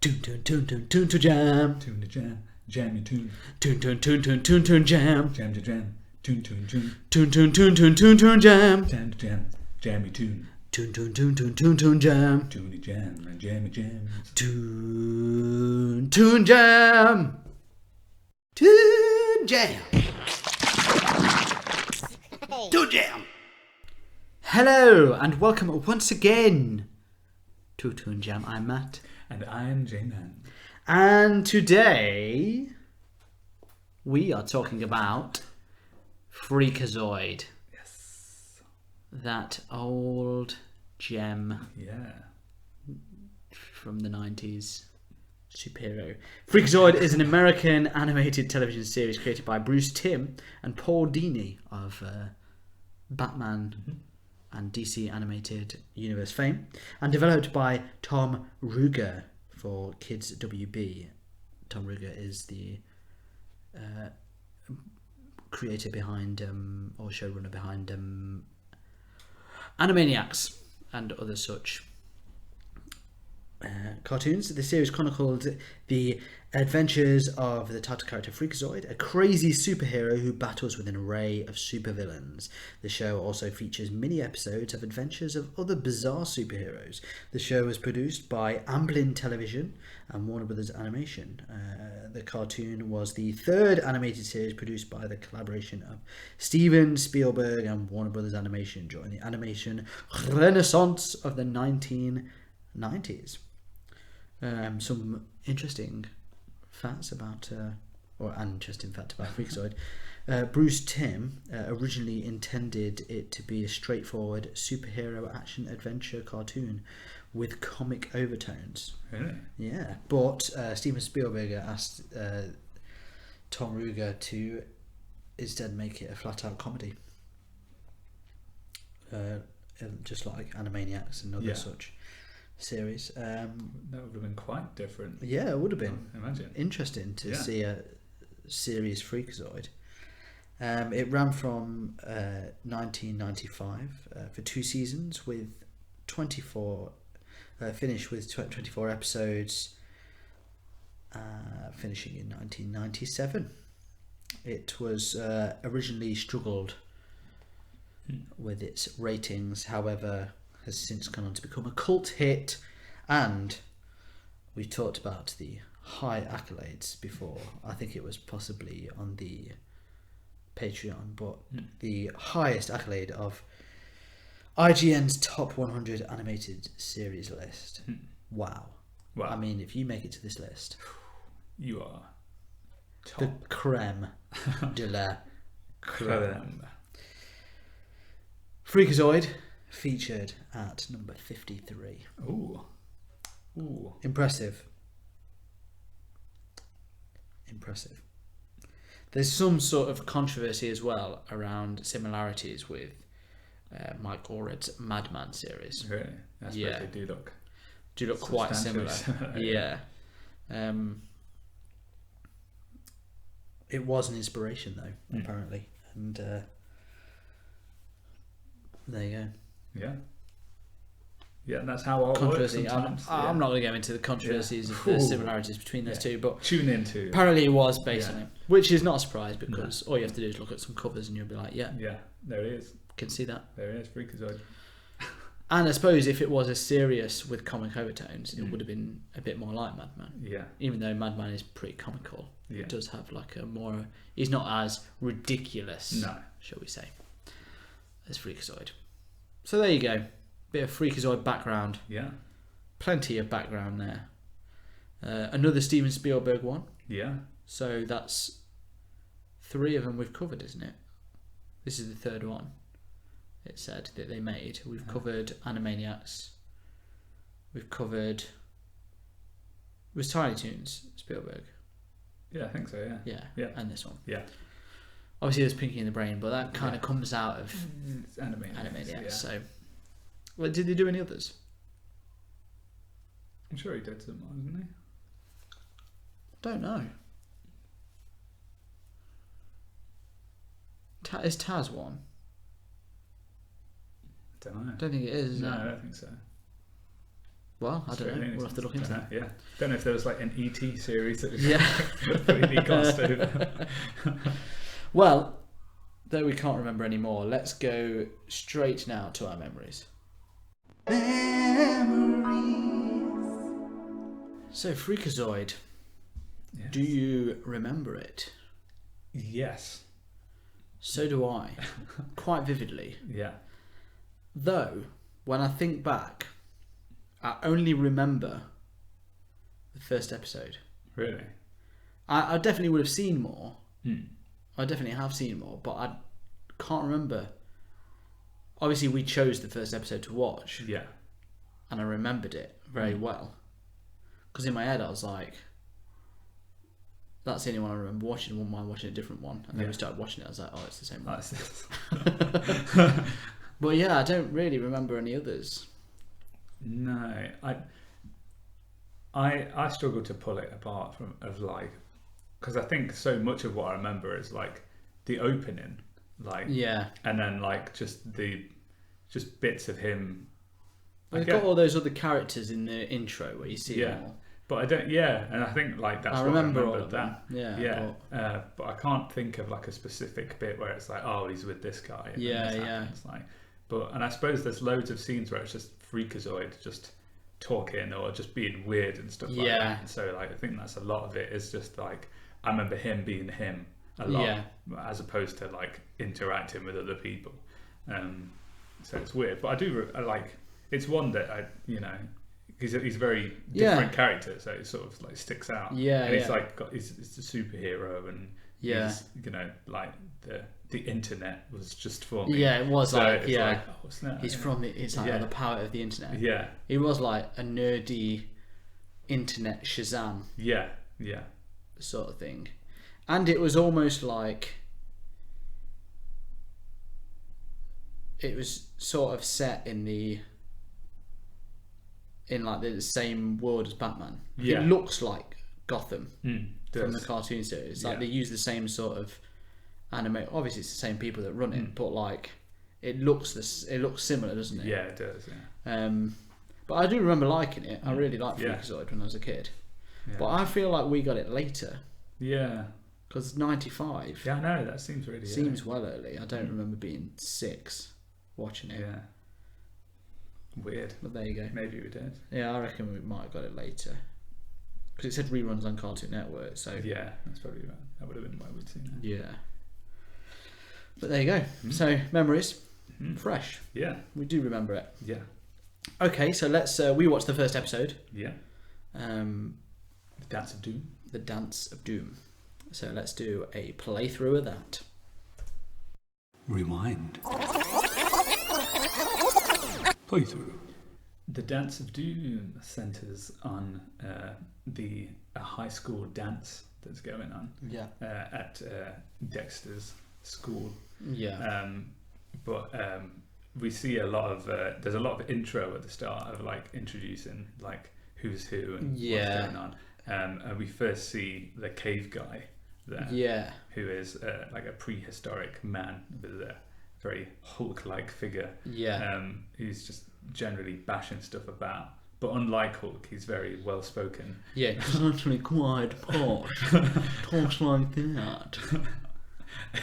Toon to jam. Toon to jam. Jam your tune. Toon jam. Jam to jam. Toon tune tune. Toon jam. Jam to jam. Jam your tune. Toon jam. Toon to jam and jam your jams. Toon jam. Toon jam. Toon jam. Hello and welcome once again to Toon Jam. I'm Matt. And I am J-Man. And today we are talking about Freakazoid. Yes. That old gem Yeah. from the 90s. Superhero. Freakazoid is an American animated television series created by Bruce Timm and Paul Dini of Batman and DC Animated Universe fame, and developed by Tom Ruegger for Kids WB. Tom Ruegger is the creator behind, or showrunner behind Animaniacs and other such cartoons. The series chronicled the adventures of the title character Freakazoid, a crazy superhero who battles with an array of supervillains. The show also features mini episodes of adventures of other bizarre superheroes. The show was produced by Amblin Television and Warner Brothers Animation. The cartoon was the third animated series produced by the collaboration of Steven Spielberg and Warner Brothers Animation during the animation renaissance of the 1990s. Some interesting facts about, or an interesting fact about Freakazoid. Bruce Timm originally intended it to be a straightforward superhero action adventure cartoon with comic overtones. Really? Yeah, but Steven Spielberg asked Tom Ruegger to instead make it a flat-out comedy, just like Animaniacs and other such series. That would have been quite different. Yeah, it would have been. Imagine. Interesting to see a series Freakazoid. It ran from 1995 for 2 seasons with 24, finished with 24 episodes, finishing in 1997. It was originally struggled with its ratings, however has since gone on to become a cult hit, and we talked about the high accolades before. I think it was possibly on the Patreon, but the highest accolade of IGN's top 100 animated series list. Wow. I mean, if you make it to this list, you are top. The creme de la creme. Freakazoid featured at number 53. Ooh. Impressive. There's some sort of controversy as well around similarities with Mike Allred's Madman series. Really? I suppose they do look quite similar. Yeah. It was an inspiration though, apparently, and there you go. Yeah, and that's how art works sometimes. I'm not going to go into the controversies of the similarities between those two, but tune into. Apparently it was based on it, which is not a surprise because all you have to do is look at some covers and you'll be like, yeah, there it is. Can see that. There it is, Freakazoid. And I suppose if it was a serious with comic overtones, it would have been a bit more like Madman. Yeah. Even though Madman is pretty comical, it does have like a more. He's not as ridiculous, shall we say, as Freakazoid. So there you go. Bit of Freakazoid background. Yeah. Plenty of background there. Another Steven Spielberg one. Yeah. So that's 3 of them we've covered, isn't it? This is the 3rd one. It said that they made. We've covered Animaniacs. We've covered. It was Tiny Toons, Spielberg. Yeah, I think so. Yeah. And this one. Yeah. Obviously, there's Pinky in the Brain, but that kind of comes out of Animaniacs. So, well, did they do any others? I'm sure he did some more, didn't he? Don't know. Is Taz one? Don't know. Don't think it is. No, I don't think so. Well, I don't know. We'll have to look into that. Yeah. Don't know if there was like an ET series that was Yeah. completely glossed over. Well, though we can't remember anymore, let's go straight now to our memories. So, Freakazoid, Yes. do you remember it? Yes. So do I. Quite vividly. Yeah. Though, when I think back, I only remember the first episode. Really? I definitely would have seen more. Hmm. I definitely have seen more, but I can't remember. Obviously, we chose the first episode to watch. Yeah. And I remembered it very well. Because in my head, I was like, that's the only one I remember watching. One mind watching a different one. And then we started watching it. I was like, oh, it's the same one. But yeah, I don't really remember any others. No. I struggle to pull it apart because I think so much of what I remember is like the opening, and then like just bits of him. We've got all those other characters in the intro where you see them all. But I don't. Yeah, and I think like that's. I remember all of that. Yeah. But I can't think of like a specific bit where it's like, oh, he's with this guy. And it's like, and I suppose there's loads of scenes where it's just Freakazoid just talking or just being weird and stuff like that. And so like I think that's a lot of it is just like I remember him being him a lot, as opposed to like interacting with other people. So it's weird, but I do like. It's one that I, he's a very different character, so it sort of like sticks out. And he's like he's a superhero, and he's like the internet was just for me. Yeah, it was so like like, oh, what's that? He's from it. It's like the power of the internet. Yeah, he was like a nerdy internet Shazam. Yeah, sort of thing, and it was almost like it was sort of set in like the same world as Batman. It looks like Gotham from the cartoon series. It's like they use the same sort of anime. Obviously, it's the same people that run it, but like it looks similar, doesn't it? Yeah, it does. Yeah. But I do remember liking it. I really liked Freakazoid when I was a kid. Yeah. But I feel like we got it later. Yeah. Because 95. Yeah, I know that seems really seems well early. I don't remember being 6 watching it. Yeah. Weird. But there you go. Maybe we did. Yeah, I reckon we might have got it later. Because it said reruns on Cartoon Network, so... Yeah, that's probably right. That would have been why we'd seen it. Yeah. But there you go. So, memories. Fresh. Yeah. We do remember it. Yeah. Okay, so let's... we watched the first episode. Yeah. The Dance of Doom. The Dance of Doom. So let's do a playthrough of that. Rewind. Playthrough. The Dance of Doom centres on a high school dance that's going on at Dexter's school. Yeah. But we see a lot of there's a lot of intro at the start of like introducing like who's who and what's going on. And we first see the cave guy there, who is like a prehistoric man with a very Hulk-like figure, who's just generally bashing stuff about. But unlike Hulk, he's very well-spoken. Yeah, he's actually quite posh. Talks like that.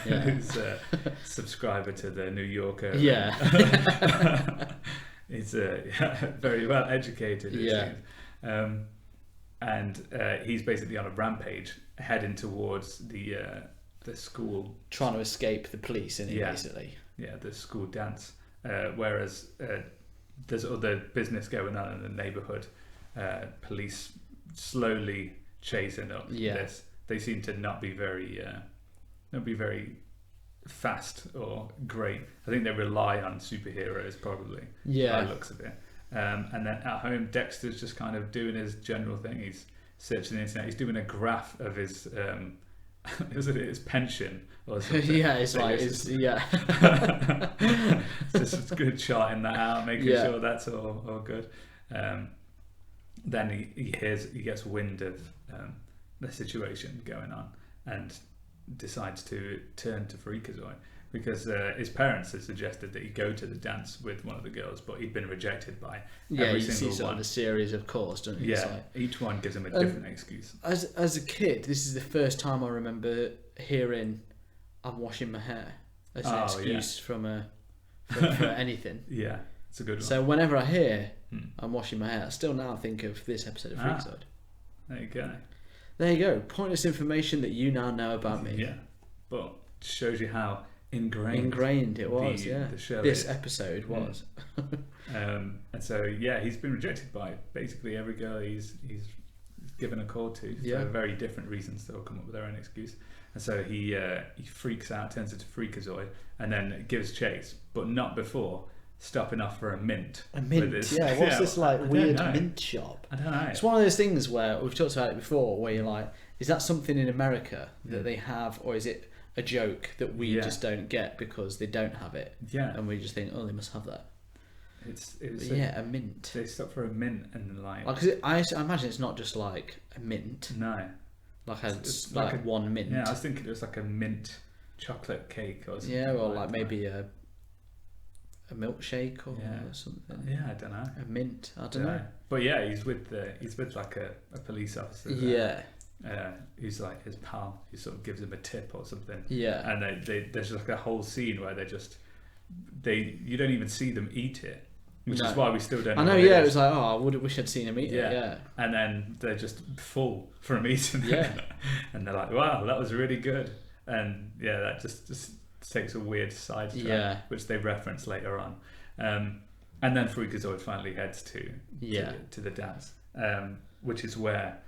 Yeah. He's a subscriber to the New Yorker. Yeah. He's very well educated. Yeah. And he's basically on a rampage, heading towards the school, trying to escape the police, isn't he? Basically. Yeah, the school dance. Whereas there's other business going on in the neighbourhood. Police slowly chasing up this. They seem to not be very fast or great. I think they rely on superheroes probably. Yeah. By the looks of it. And then at home, Dexter's just kind of doing his general thing. He's searching the internet. He's doing a graph of his his pension or something. Yeah, it's like it's just a good charting that out, making sure that's all good. Then he gets wind of the situation going on and decides to turn to Freakazoid. because his parents had suggested that he go to the dance with one of the girls, but he'd been rejected by Yeah, every you see single sort one. of a series of course, don't you? Yeah, It's like, each one gives him a different excuse. As a kid, this is the first time I remember hearing "I'm washing my hair" as an excuse for anything. Yeah, it's a good one. So whenever I hear "I'm washing my hair," I still now think of this episode of Freakazoid. There you go. There you go. Pointless information that you now know about me. Yeah, but shows you how ingrained it was. the show this is. Episode was. And so he's been rejected by basically every girl he's given a call to for very different reasons. They'll come up with their own excuse. And so he freaks out, turns into Freakazoid, and then gives chase, but not before stopping off for a mint. A mint, what's this weird mint shop? I don't know. It's one of those things where we've talked about it before, where you're like, is that something in America that they have, or is it a joke that we just don't get because they don't have it? Yeah, and we just think, oh, they must have that. A mint. They stop for a mint and like. I imagine it's not just like a mint. No. It's like one mint. Yeah, I was thinking it was like a mint chocolate cake or something. Yeah, or like maybe a milkshake or something. Yeah, I don't know. A mint. I don't know. But yeah, he's with like a police officer. Who's like his pal. Who sort of gives him a tip or something. Yeah. And there's like a whole scene where you don't even see them eat it. Which is why we still don't know. I know, it was like, I would wish I'd seen him eat it. Yeah. And then they're just full from eating it. Yeah. And they're like, wow, that was really good. And that just takes a weird side track, which they reference later on. And then Freakazoid finally heads to the dance, which is where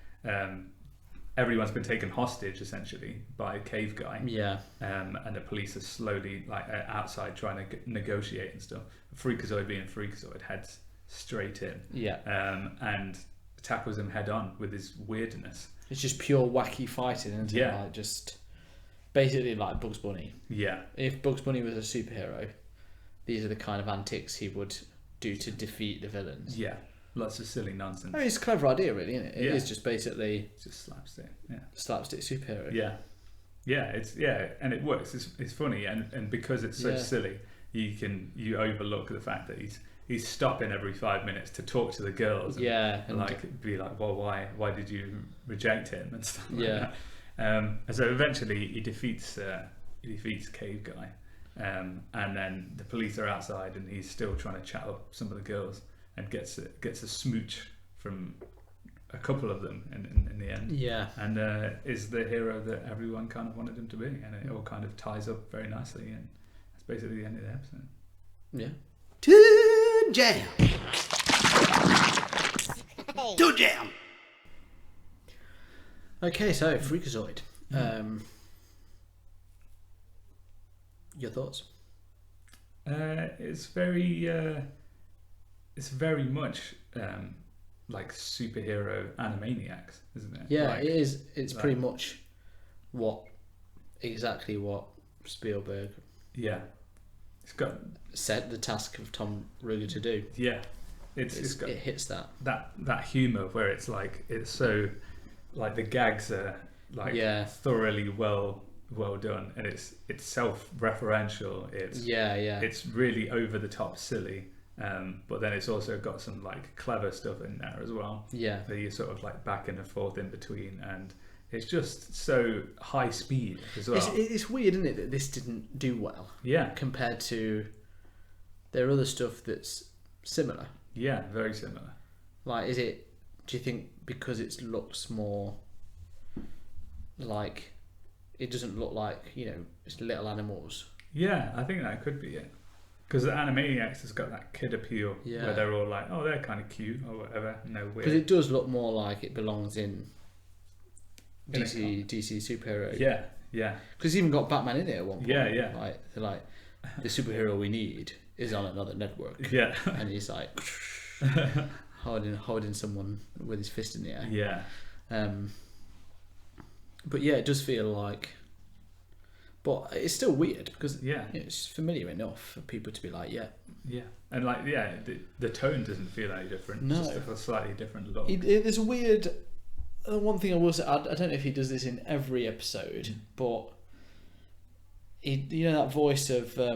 everyone's been taken hostage essentially by a cave guy. Yeah. And the police are slowly outside trying to negotiate and stuff. Freakazoid being Freakazoid heads straight in. Yeah. And tackles him head on with his weirdness. It's just pure wacky fighting, isn't it? Like just basically like Bugs Bunny. Yeah. If Bugs Bunny was a superhero, these are the kind of antics he would do to defeat the villains. Yeah. Lots of silly nonsense. I mean, it's a clever idea, really, isn't it? It is just basically... It's just slapstick, yeah. Slapstick superhero. Yeah. Yeah, and it works. It's funny, and because it's so silly, you overlook the fact that he's stopping every 5 minutes to talk to the girls. And be like, well, why did you reject him and stuff like that. And so eventually he defeats Cave Guy, and then the police are outside, and he's still trying to chat up some of the girls. And gets a smooch from a couple of them in the end. Yeah. And is the hero that everyone kind of wanted him to be. And it all kind of ties up very nicely. And that's basically the end of the episode. Yeah. To jam. To jam. Okay, so Freakazoid. Your thoughts? It's very much like superhero Animaniacs, isn't it? Yeah, it is. It's pretty much exactly what Spielberg it's got set the task of Tom Ruger to do. Yeah, it's got it hits that humour where it's like it's so like the gags are like thoroughly well done, and it's self-referential. It's really over the top silly. But then it's also got some like clever stuff in there as well. Yeah, that you're sort of like back and forth in between, and it's just so high speed as well. It's weird, isn't it, that this didn't do well? Yeah, compared to their other stuff that's similar. Yeah, very similar. Like, do you think because it looks more like it doesn't look like it's little animals? Yeah, I think that could be it. Because the Animaniacs has got that kid appeal where they're all like, oh, they're kind of cute or whatever. No weird. Because it does look more like it belongs in DC superhero. Yeah, yeah. Because it's even got Batman in it at one point. Yeah, yeah. Like the superhero we need is on another network. Yeah. And he's like holding someone with his fist in the air. Yeah. But yeah, it does feel like. But it's still weird because it's familiar enough for people to be like, and like the tone doesn't feel any different. No, it's just a slightly different look. There's a weird. One thing I will say, I don't know if he does this in every episode, but you know that voice of I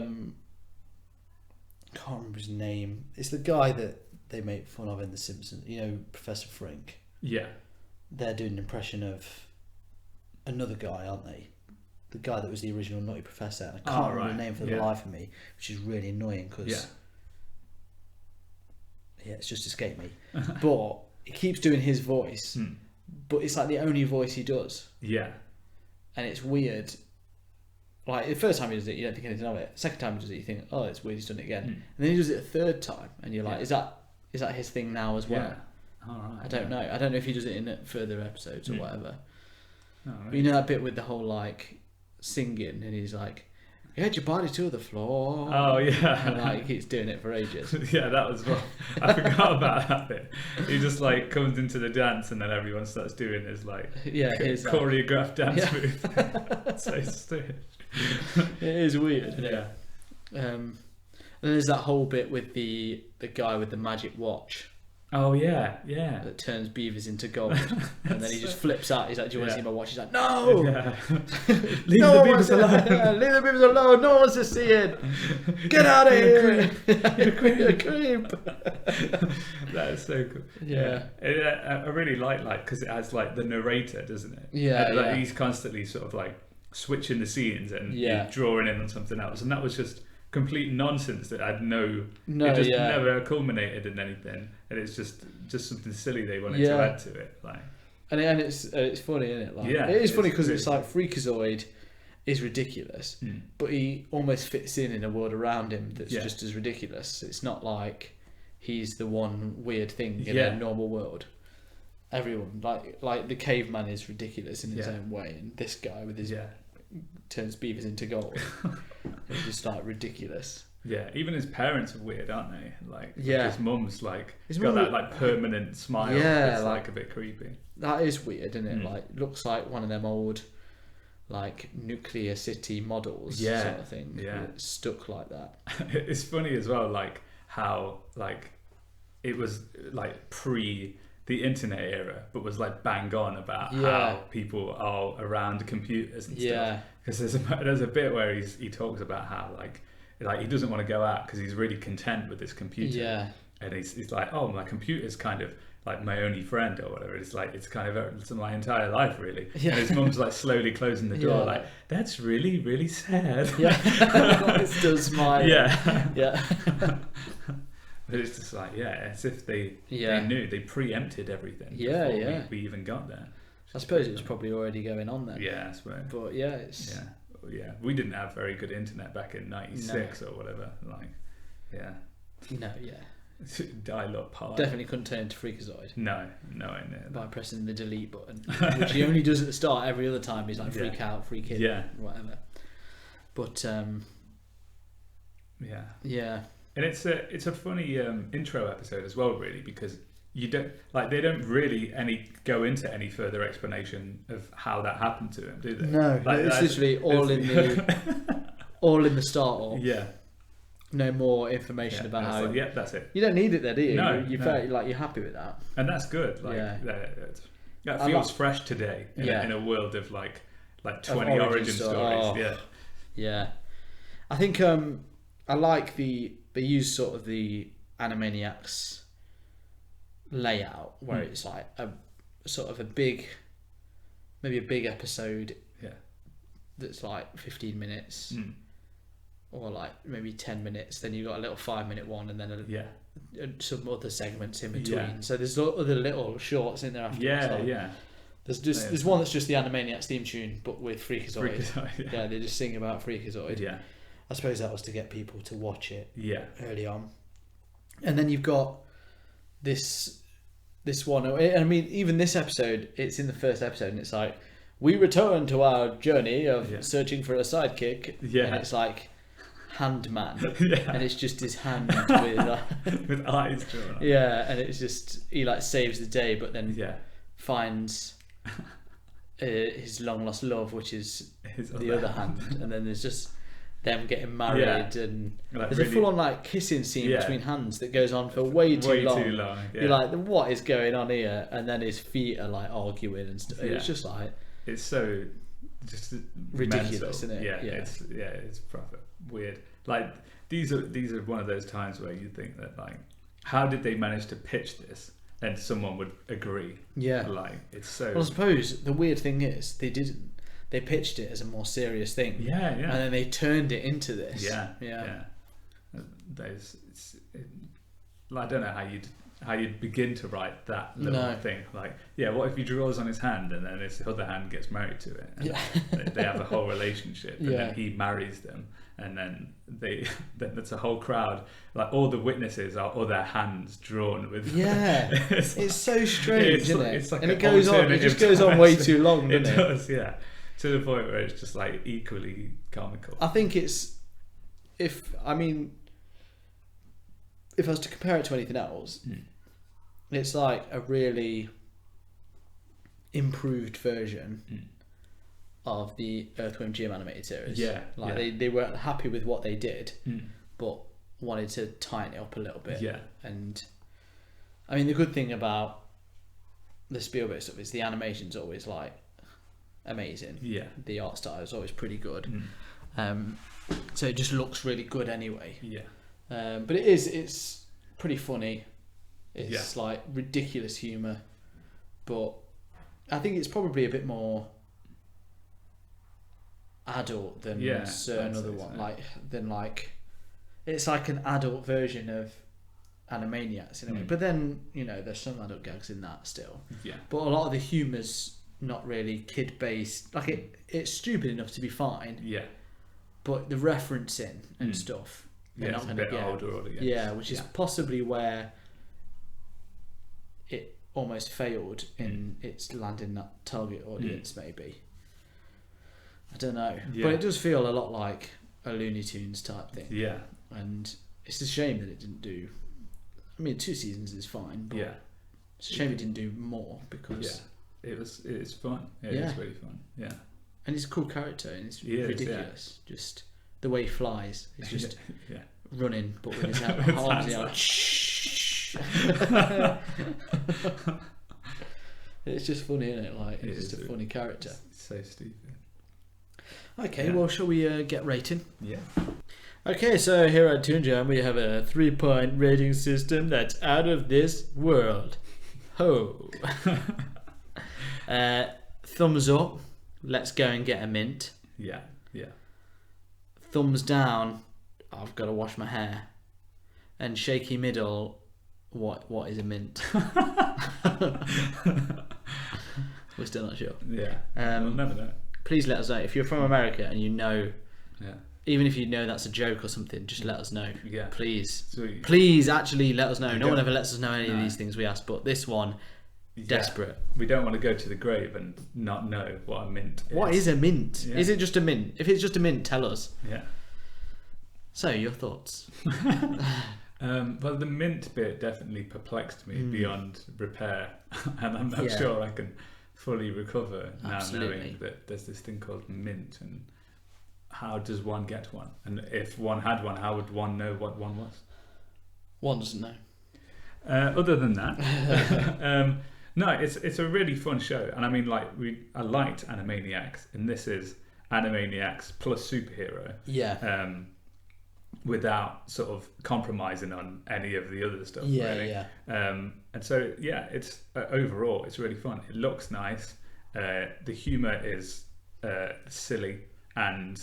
can't remember his name. It's the guy that they make fun of in The Simpsons. You know, Professor Frink. Yeah. They're doing an impression of another guy, aren't they? The guy that was the original Nutty Professor. And I can't remember the name for the life of me, which is really annoying because it's just escaped me. But he keeps doing his voice, but it's like the only voice he does. Yeah. And it's weird. Like the first time he does it, you don't think anything of it. Second time he does it, you think, oh, it's weird, he's done it again. And then he does it a third time, and you're like, is that his thing now as well? All right. I don't know. I don't know if he does it in further episodes or whatever. Oh, right. But you know that bit with the whole like singing, and he's like, "Get your body to the floor." Oh yeah. And like he keeps doing it for ages. Yeah, that was what I forgot about that bit. He just like comes into the dance, and then everyone starts doing his like his choreographed dance move. So stupid. It is weird. Isn't Yeah. it? And there's that whole bit with the guy with the magic watch. Oh yeah. That turns beavers into gold, and then he just flips out. He's like, "Do you want to see my watch?" He's like, "No, Yeah. Leave the beavers alone. Leave the beavers alone. No one wants to see it. Get out of here. You're a creep." That is so cool. Yeah. I really like because it has like the narrator, doesn't it? Yeah, and, like, yeah. he's constantly sort of like switching the scenes and you're drawing in on something else, and that was just complete nonsense that had it just never culminated in anything, and it's just something silly they wanted to add to it, like. And it's funny, isn't it? Like, it is funny because it's like Freakazoid is ridiculous, but he almost fits in a world around him that's just as ridiculous. It's not like he's the one weird thing in a normal world. Everyone like the caveman is ridiculous in his own way, and this guy with his turns beavers into gold. It's just like ridiculous. Yeah, even his parents are weird, aren't they? Like his mum's like his got mum, that like permanent smile. Yeah, it's like a bit creepy. That is weird, isn't it? Like looks like one of them old like nuclear city models sort of thing. Yeah, it's stuck like that. It's funny as well, like how like it was like pre the internet era, but was like bang on about how people are around computers and stuff. Because there's a bit where he talks about how like he doesn't want to go out because he's really content with his computer. And he's like, oh, my computer's kind of like my only friend or whatever. It's like it's my entire life really. And his mum's like slowly closing the door, like that's really really sad. It's still smiling. But it's just like as if they knew, they preempted everything before we even got there. I suppose it was probably already going on then. Yeah, I suppose. But it's we didn't have very good internet back in '96 or whatever. Dial-up high. Definitely couldn't turn into Freakazoid. No. By pressing the delete button, which he only does at the start. Every other time he's like freak out, freak in, whatever. But and it's a funny intro episode as well, really, because they don't really go into any further explanation of how that happened to him, do they? No, it's literally all in the start off. Yeah. No more information about how. That's it. You don't need it there, do you? No, you're happy with that, and that's good. That feels fresh today in a world of like 20 origin stories. I think I like they use sort of the Animaniacs layout where it's like a sort of a big episode that's like 15 minutes or like maybe 10 minutes, then you've got a little 5-minute one, and then some other segments in between, so there's other little shorts in there after. There's one that's just the Animaniacs theme tune but with Freakazoid. They just sing about Freakazoid. I suppose that was to get people to watch it early on. And then you've got this one. I mean, even this episode, it's in the first episode, and it's like, we return to our journey of searching for a sidekick. And it's like Hand Man. And it's just his hand with eyes drawn on. And it's just, he like saves the day, but then finds his long lost love, which is the other hand. And then there's just them getting married, and like there's a full on like kissing scene between hands that goes on for way too long. You're like, what is going on here? And then his feet are like arguing and stuff. It's just like, it's so just ridiculous, mental. isn't it? It's proper weird. Like these are one of those times where you think that like, how did they manage to pitch this and someone would agree? Yeah, like it's so. Well, I suppose the weird thing is they didn't. They pitched it as a more serious thing. Yeah, and then they turned it into this. Yeah. I don't know how you'd begin to write that little thing. Like, what if he draws on his hand and then his other hand gets married to it? And they have a whole relationship, and then he marries them, and then then it's a whole crowd. Like all the witnesses are other hands drawn with. Yeah, it's so strange, isn't it? It's like and it goes on. It just goes on way too long. It does, yeah. To the point where it's just like equally comical. I think if I was to compare it to anything else, it's like a really improved version of the Earthworm Jim animated series. Yeah. They weren't happy with what they did, but wanted to tighten it up a little bit. Yeah. And I mean, the good thing about the Spielberg stuff is the animation's always like amazing. Yeah. The art style is always pretty good. So it just looks really good anyway. Yeah. But it's pretty funny. It's like ridiculous humour, but I think it's probably a bit more adult than certain other one. It's like an adult version of Animaniacs in a way. But then there's some adult gags in that still. Yeah. But a lot of the humour's not really kid based. Like it's stupid enough to be fine. Yeah. But the referencing and stuff. Yeah, it's a bit older audience. Yeah, which is possibly where it almost failed in its landing that target audience, maybe. I don't know. Yeah. But it does feel a lot like a Looney Tunes type thing. Yeah. And it's a shame that it didn't do... I mean, 2 seasons is fine, but it's a shame it didn't do more because... It's fun. It's really fun. Yeah. And he's a cool character and it's ridiculous. Just the way he flies. He's just running, but with his arms out. It's just funny, isn't it? Like it's just a funny character. It's so stupid. Okay, well, shall we get rating? Yeah. Okay, so here at Toon Jam we have a 3-point rating system that's out of this world. Ho! Thumbs up. Let's go and get a mint. Yeah. Thumbs down. I've got to wash my hair. And shaky middle. What is a mint? We're still not sure. Yeah. We'll never know. Please let us know if you're from America and you know. Yeah. Even if you know that's a joke or something, just let us know. Yeah. Please. Sweet. Please actually let us know. No one ever lets us know any of these things we ask, but this one, desperate. We don't want to go to the grave and not know what a mint is. What is a mint? Yeah. Is it just a mint? If it's just a mint, tell us. Yeah. So, your thoughts? Well, the mint bit definitely perplexed me beyond repair, and I'm not sure I can fully recover now knowing that there's this thing called mint, and how does one get one? And if one had one, how would one know what one was? One doesn't know. Other than that, no, it's a really fun show, and I mean, like I liked Animaniacs, and this is Animaniacs plus superhero. Yeah. Without sort of compromising on any of the other stuff. Yeah, really. yeah. And so it's overall it's really fun. It looks nice. The humour is silly and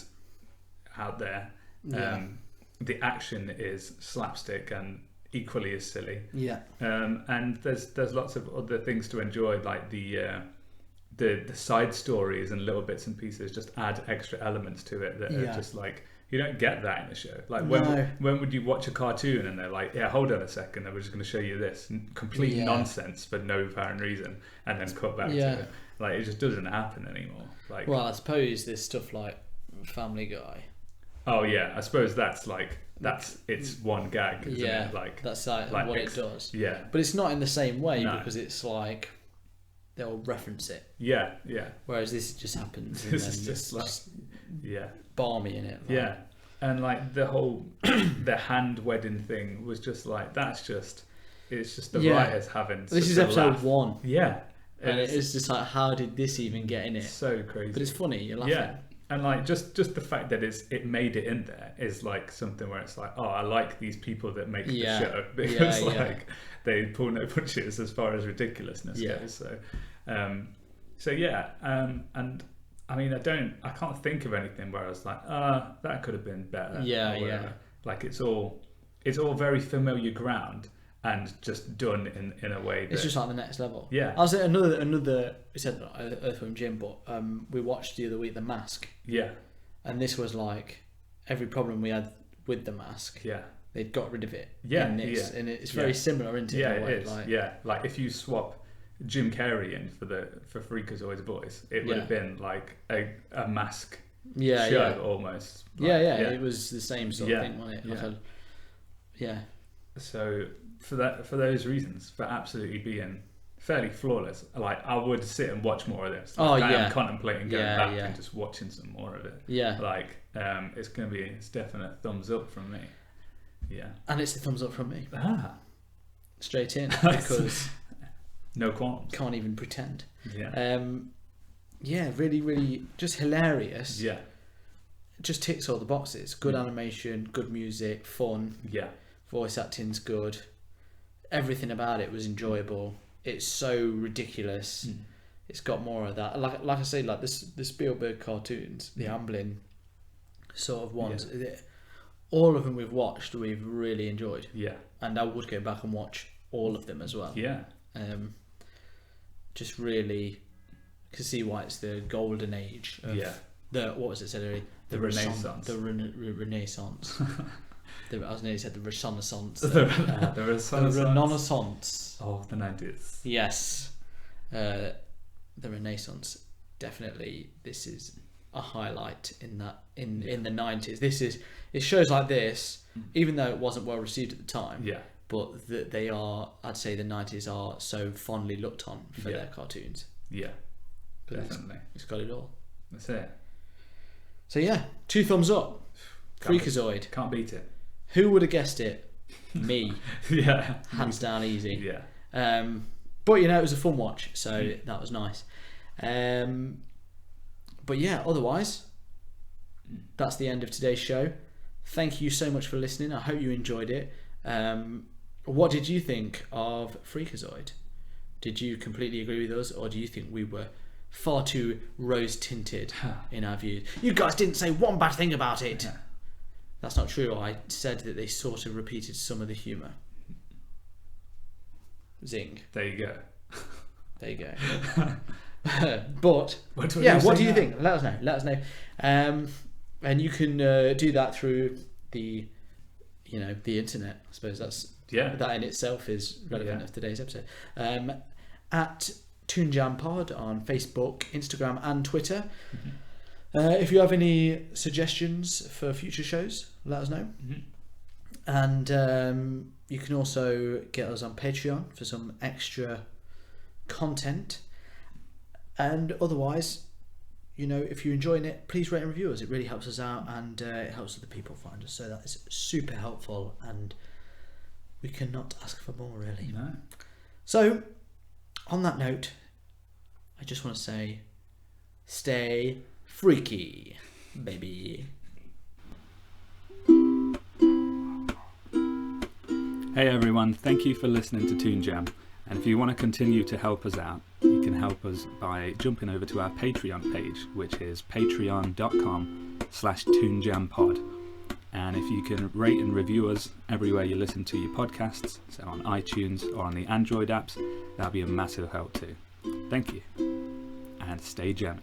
out there. The action is slapstick and equally as silly. Yeah. And there's lots of other things to enjoy, like the side stories and little bits and pieces just add extra elements to it that are just like, you don't get that in a show. Like when would you watch a cartoon and they're like, hold on a second, we're just going to show you this complete nonsense for no apparent reason, and then cut back to it. Like it just doesn't happen anymore. Like, well, I suppose there's stuff like Family Guy. Oh yeah, I suppose that's it's one gag. Isn't it? Like that's like what it does. Yeah, but it's not in the same way because it's like they'll reference it. Yeah. Whereas this just happens. And this is just like balmy in it. Like. And like the whole the hand wedding thing was just like it's just the writers having. This is episode 1. Yeah, And it's just like, how did this even get in it? So crazy. But it's funny, you're laughing. Yeah. And like just the fact that it made it in there is like something where it's like, oh, I like these people that make the show, because like they pull no punches as far as ridiculousness goes. So yeah, and I mean, I can't think of anything where I was like, that could have been better. Yeah. Like it's all very familiar ground and just done in a way that it's just like the next level. Yeah. I was at another we said Earthworm Jim, but we watched the other week The Mask. Yeah. And this was like every problem we had with The Mask. Yeah. They'd got rid of it. Yeah. In this, and it's very similar, isn't it? Yeah, in a way? it is. Like if you swap Jim Carrey in for Freakazoid's voice, it would have been like a Mask show almost. Like, it was the same sort of thing, wasn't it? Like So for those reasons, for absolutely being fairly flawless, like I would sit and watch more of this. Like, I am contemplating going back and just watching some more of it. Yeah. Like it's definite thumbs up from me. Yeah. And it's a thumbs up from me. Straight in, because no qualms. Can't even pretend. Yeah. Really, really just hilarious. Yeah. Just ticks all the boxes. Good animation, good music, fun. Yeah. Voice acting's good. Everything about it was enjoyable. It's so ridiculous. It's got more of that. Like I say, like the Spielberg cartoons, the Amblin sort of ones. All of them we've watched, we've really enjoyed. Yeah. And I would go back and watch all of them as well. Yeah. Just really can see why it's the golden age of the, what was it said earlier? The Renaissance. The Renaissance. I was nearly said the Renaissance. The Renaissance of the 90s. Yes. The Renaissance. Definitely, this is a highlight in the 90s. It shows like this, even though it wasn't well received at the time. Yeah. But that they are, I'd say the 90s are so fondly looked on for their cartoons. Yeah. Definitely. It's got it all. That's it. So yeah, 2 thumbs up. Freakazoid. Can't beat it. Who would have guessed it? Me. Yeah. Hands down easy. Yeah. But you know, it was a fun watch, so that was nice. But yeah, otherwise, that's the end of today's show. Thank you so much for listening. I hope you enjoyed it. What did you think of Freakazoid? Did you completely agree with us, or do you think we were far too rose-tinted in our views? You guys didn't say one bad thing about it. Yeah. That's not true. I said that they sort of repeated some of the humour. Zing. There you go. There you go. But what do you think? Let us know. And you can do that through the internet. I suppose that in itself is relevant of today's episode. At Toon Jam Pod on Facebook, Instagram, and Twitter. If you have any suggestions for future shows, let us know. And you can also get us on Patreon for some extra content. And otherwise, if you're enjoying it, please rate and review us. It really helps us out, and it helps other people find us. So that is super helpful, and we cannot ask for more, really. No. So, on that note, I just want to say, stay freaky, baby. Hey everyone, thank you for listening to Toon Jam. And if you want to continue to help us out, you can help us by jumping over to our Patreon page, which is patreon.com/toonjampod. And if you can rate and review us everywhere you listen to your podcasts, so on iTunes or on the Android apps, that'll be a massive help too. Thank you, and stay jammy.